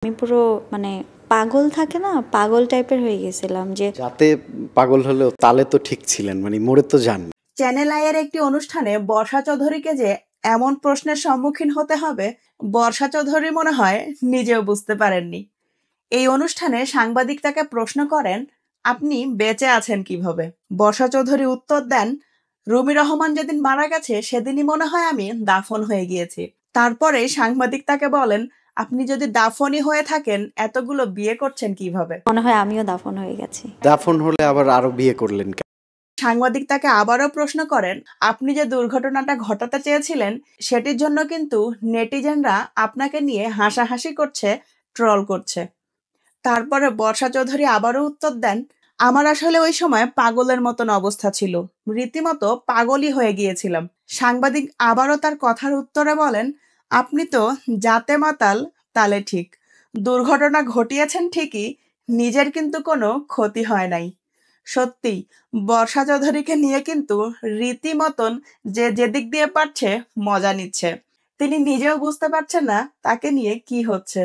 আমি পুরো মানে পাগল থাকে না, পাগল টাইপের হয়ে গেছিলাম। যে যাতে পাগল হলেও তালে তো ঠিক ছিলেন, মানে মরে তো যান। চ্যানেল আইয়ের একটি অনুষ্ঠানে বর্ষা চৌধুরীকে যে এমন প্রশ্নের সম্মুখীন হতে হবে, বর্ষা চৌধুরী মনে হয় নিজেও বুঝতে পারেননি। এই অনুষ্ঠানে সাংবাদিক তাকে প্রশ্ন করেন, আপনি বেঁচে আছেন কিভাবে? বর্ষা চৌধুরী উত্তর দেন, রুমি রহমান যেদিন মারা গেছে সেদিনই মনে হয় আমি দাফন হয়ে গিয়েছি। তারপরে সাংবাদিক তাকে বলেন, আপনি যদি দাফনই হয়ে থাকেন এতগুলো বিয়ে করছেন কিভাবে? মনে হয় আমিও দাফন হয়ে গেছি। দাফন হলে আবার আরো বিয়ে করলেন কেন? সাংবাদিক তাকে আবারও প্রশ্ন করেন, আপনি যে দুর্ঘটনাটা ঘটাতে চেয়েছিলেন সেটির জন্য কিন্তু নেটিজেনরা আপনাকে নিয়ে হাসাহাসি করছে, ট্রল করছে। তারপরে বর্ষা চৌধুরী আবারও উত্তর দেন, আমার আসলে ওই সময় পাগলের মতন অবস্থা ছিল, রীতিমতো পাগলই হয়ে গিয়েছিলাম। সাংবাদিক আবারও তার কথার উত্তরে বলেন, আপনি তো জাতে মাতাল তালে ঠিক, দুর্ঘটনা ঘটিয়েছেন ঠিকই, নিজের কিন্তু কোনো ক্ষতি হয় নাই। সত্যি বর্ষা চৌধুরীকে নিয়ে কিন্তু রীতিমতন যে যেদিক দিয়ে পারছে মজা নিচ্ছে। তিনি নিজেও বুঝতে পারছেন না তাকে নিয়ে কি হচ্ছে।